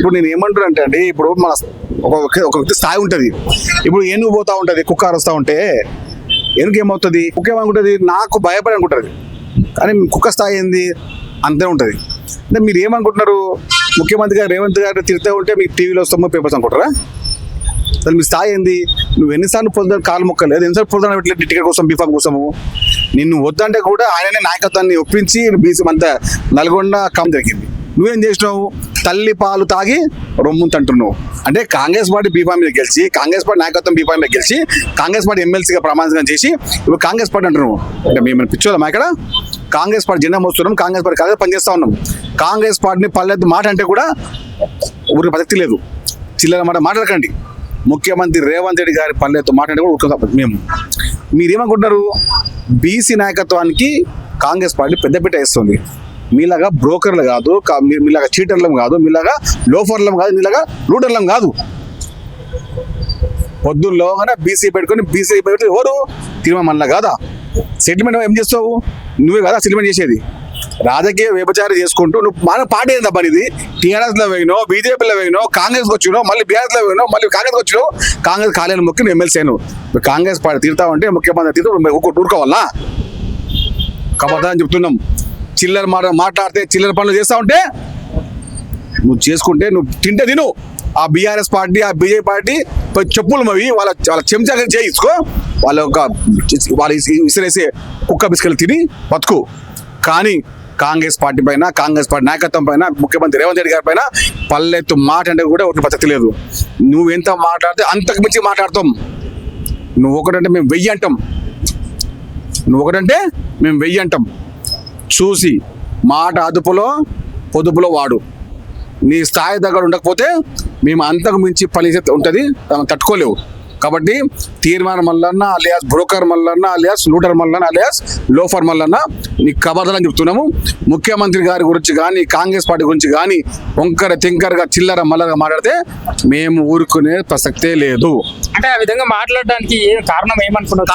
ఇప్పుడు నేను ఏమంటున్నా అంటే అండి, ఇప్పుడు మన ఒక వ్యక్తి స్థాయి ఉంటుంది. ఇప్పుడు ఏనుగు పోతా ఉంటుంది, కుక్క అరుస్తూ ఉంటే ఏనుగు ఏమవుతుంది? కుక్క ఏమనుకుంటుంది? నాకు భయపడి అనుకుంటుంది. కానీ కుక్క స్థాయి ఏంది? అంతే ఉంటుంది. అంటే మీరు ఏమనుకుంటున్నారు? ముఖ్యమంత్రి గారు రేవంత్ గారు తిరుగుతూ ఉంటే మీకు టీవీలో వస్తామో పేపర్స్ అనుకుంటారా? అసలు మీ స్థాయి ఏంది? నువ్వు ఎన్నిసార్లు పొందాను కాలు మొక్కలేదు, ఎన్నిసార్లు పొందాను టికెట్ కోసం, బీఫామ్ కోసము. నిన్ను వద్దంటే కూడా ఆయననే నాయకత్వాన్ని ఒప్పించి బీసీ అంతా నల్గొండ కమ్ జరిగింది. నువ్వేం చేసినావు? తల్లి పాలు తాగి రొమ్ముంత అంటున్నావు. అంటే కాంగ్రెస్ పార్టీ బీఫామ్ మీద గెలిచి, కాంగ్రెస్ పార్టీ నాయకత్వం బీఫామ్ మీద గెలిచి, కాంగ్రెస్ పార్టీ ఎమ్మెల్సీగా ప్రమాణం చేసి ఇప్పుడు కాంగ్రెస్ పార్టీ అంటున్నావు. అంటే మేము పిచ్చోళ్ళమా ఇక్కడ? కాంగ్రెస్ పార్టీ జెండా మోస్తున్నాం, కాంగ్రెస్ పార్టీ కాంగ్రెస్ పనిచేస్తా ఉన్నాం. కాంగ్రెస్ పార్టీని పల్లెత్తు మాట అంటే కూడా ఊరికి ప్రసక్తి లేదు. చిల్లర మాట మాట్లాడకండి. ముఖ్యమంత్రి రేవంత్ రెడ్డి గారి పల్లెత్తు మాట అంటే కూడా మేము. మీరేమనుకుంటున్నారు? బీసీ నాయకత్వానికి కాంగ్రెస్ పార్టీ పెద్దపీట వేస్తుంది. మీలాగా బ్రోకర్లు కాదు, మీలాగా చీటర్లం కాదు, మీలాగా లోఫర్లం కాదు, మీలాగా లూటర్లం కాదు. పొద్దుల్లో బీసీ పెట్టుకొని పెట్టి ఎవరు తిరుమల కాదా? సెటిల్మెంట్ ఏం చేస్తావు? నువ్వే కదా సెటిల్మెంట్ చేసేది. రాజకీయ వ్యభిచారం చేసుకుంటూ నువ్వు మన పార్టీ ఏందబ్బా ఇది? టీఆర్ఎస్లో పోయినావు, బీజేపీలో పోయినావు, కాంగ్రెస్కి వచ్చినావు, మళ్ళీ బీఆర్ఎస్లో పోయినావు, మళ్ళీ కాంగ్రెస్కి వచ్చినావు. కాంగ్రెస్ ఖాళీ మొక్కి నువ్వు ఎమ్మెల్సీ అయినావు. కాంగ్రెస్ పార్టీ తిరుగుతావంటే ముఖ్యమంత్రి తిరుగుతూ ఒక ఊరుకోవాలా? కాబట్టి అని చెప్తున్నాం. చిల్లర మాట్లాడితే చిల్లర పనులు చేస్తా ఉంటే నువ్వు చేసుకుంటే నువ్వు తింటే తిను. ఆ బీఆర్ఎస్ పార్టీ, ఆ బీజేపీ పార్టీ చెప్పులు మవి వాళ్ళ చెంచా చేయించుకో. వాళ్ళు ఇసిరేసి కుక్క బిస్కెట్లు తిని బతుకు. కానీ కాంగ్రెస్ పార్టీ పైన, కాంగ్రెస్ పార్టీ నాయకత్వం పైన, ముఖ్యమంత్రి రేవంత్ రెడ్డి గారి పైన పల్లెత్తు మాట అంటే కూడా ఒకటి ప్రసక్తి లేదు. నువ్వు ఎంత మాట్లాడితే అంతకు మించి మాట్లాడతాం. నువ్వు ఒకటంటే మేము 1000 అంటాం. నువ్వు ఒకటంటే మేము 1000 అంటాం. చూసి మాట అదుపులో పొదుపులో వాడు. నీ స్థాయి దగ్గర ఉండకపోతే మేము అంతకు మించి పని ఉంటుంది, తట్టుకోలేవు. కాబట్టి తీర్మానం Mallanna alias broker Mallanna alias looter Mallanna alias loafer Mallanna నీకు కబర్దని చెప్తున్నాము. ముఖ్యమంత్రి గారి గురించి కానీ, కాంగ్రెస్ పార్టీ గురించి కానీ వంకర తింకరగా చిల్లర మల్లరగా మాట్లాడితే మేము ఊరుకునే ప్రసక్తే లేదు. అంటే ఆ విధంగా మాట్లాడడానికి కారణం ఏమనుకున్నారు?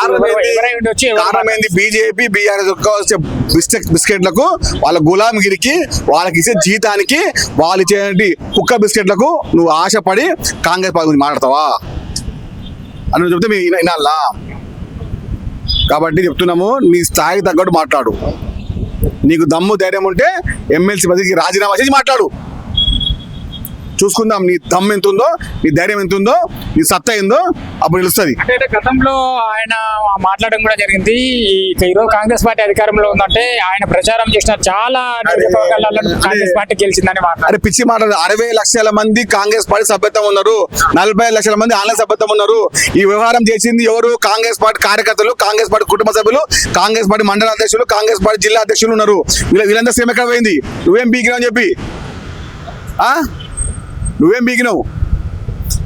కారణం ఏంది? బీజేపీ బీఆర్ఎస్ వచ్చే బిస్కెట్లకు, వాళ్ళ గులాంగిరికి, వాళ్ళకి ఇచ్చే జీతానికి, వాళ్ళు ఇచ్చే కుక్క బిస్కెట్లకు నువ్వు ఆశపడి కాంగ్రెస్ పార్టీ గురించి మాట్లాడతావా అని చెప్తే మేము వినాలా? కాబట్టి చెప్తున్నాము, నీ స్థాయికి తగ్గట్టు మాట్లాడు. నీకు దమ్ము ధైర్యం ఉంటే ఎమ్మెల్సీ పదవికి రాజీనామా చేసి మాట్లాడు. చూసుకుందాం నీ దమ్ము ఎంత ఉందో, నీ ధైర్యం ఎంత ఉందో, నీ సత్తా ఏందో అప్పుడు తెలుస్తుంది. అంటే గతంలో ఆయన మాట్లాడడం కూడా జరిగింది. ఈరోజు కాంగ్రెస్ పార్టీ అధికారంలో ఉందంటే ఆయన ప్రచారం చేసిన చాలా కాంగ్రెస్ పార్టీ గెలిచిందని అరే పిచ్చి మాట్లాడు. 60 లక్షల మంది కాంగ్రెస్ పార్టీ సభ్యత్వం ఉన్నారు, 45 లక్షల మంది ఆన్లైన్ సభ్యత్వం ఉన్నారు. ఈ వ్యవహారం చేసింది ఎవరు? కాంగ్రెస్ పార్టీ కార్యకర్తలు, కాంగ్రెస్ పార్టీ కుటుంబ సభ్యులు, కాంగ్రెస్ పార్టీ మండల అధ్యక్షులు, కాంగ్రెస్ పార్టీ జిల్లా అధ్యక్షులు ఉన్నారు. వీళ్ళంతా సేమ్ ఎక్కడ పోయింది? నువ్వేం బీకినావు అని చెప్పి నువ్వేం బీగినావు?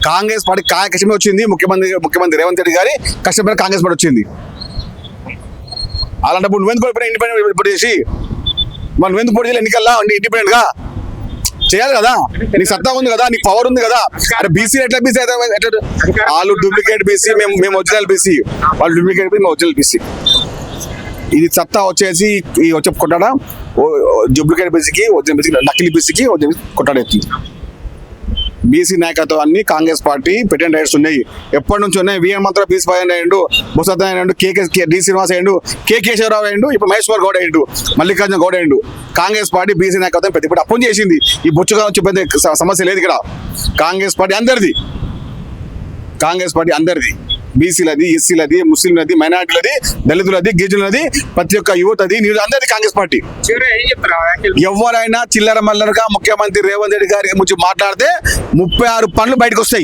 కాంగ్రెస్ పార్టీ కష్టమే వచ్చింది. ముఖ్యమంత్రి రేవంత్ రెడ్డి గారి కష్టమైన కాంగ్రెస్ పార్టీ వచ్చింది. అలాంటప్పుడు నువ్వెందుకు ఇండిపెండెంట్ పోటీ చేసి మరి నువ్వెందుకు పోటీ చేయాలి? ఎన్నికల్లా ఇండిపెండెంట్ గా చేయాలి కదా. నీ సత్తా ఉంది కదా, నీ పవర్ ఉంది కదా. అరే బీసీ ఎట్లా బీసీ అయితే వాళ్ళు డూప్లికేట్ బీసీ, మేము ఒరిజినల్ బీసీ, వాళ్ళు డూప్లికేట్ బీసీ, మేము ఒరిజినల్ బీసీ. ఇది సత్తా వచ్చేసి వచ్చే కొట్టాడా డూప్లికేట్ బీసీకి, ఒరిజినల్ బీసీకి, నకిలీ బీసీకి కొట్టాడెత్తుంది. బీసీ నాయకత్వాన్ని కాంగ్రెస్ పార్టీ పెటెంట్ రైట్స్ ఉన్నాయి, ఎప్పటి నుంచి ఉన్నాయి. విఎన్ మంత్ర బీసీ పై అయ్యిండు, బొత్స అయ్యిండు, డి శ్రీనివాస్ అయ్యిండు, కే కేశవరావు అయ్యిండు, ఇప్పుడు మహేశ్వర్ గౌడ్ అయ్యిండు, మల్లికార్జున గౌడ్ అయ్యిండు. కాంగ్రెస్ పార్టీ బీసీ నాయకత్వం పెద్ద అప్పం చేసింది. ఈ బొచ్చుగా వచ్చే పెద్ద సమస్య లేదు ఇక్కడ. కాంగ్రెస్ పార్టీ అందరిది, కాంగ్రెస్ పార్టీ అందరిది. బీసీలది, ఎస్సీలది, ముస్లింలది, మైనార్టీలది, దళితులది, గిరిజనులది, ప్రతి ఒక్క యువతది, అందరిది కాంగ్రెస్ పార్టీ. ఎవరైనా చిల్లర మల్లరగా ముఖ్యమంత్రి రేవంత్ రెడ్డి గారి గురించి మాట్లాడితే 36 పనులు బయటకు వస్తాయి.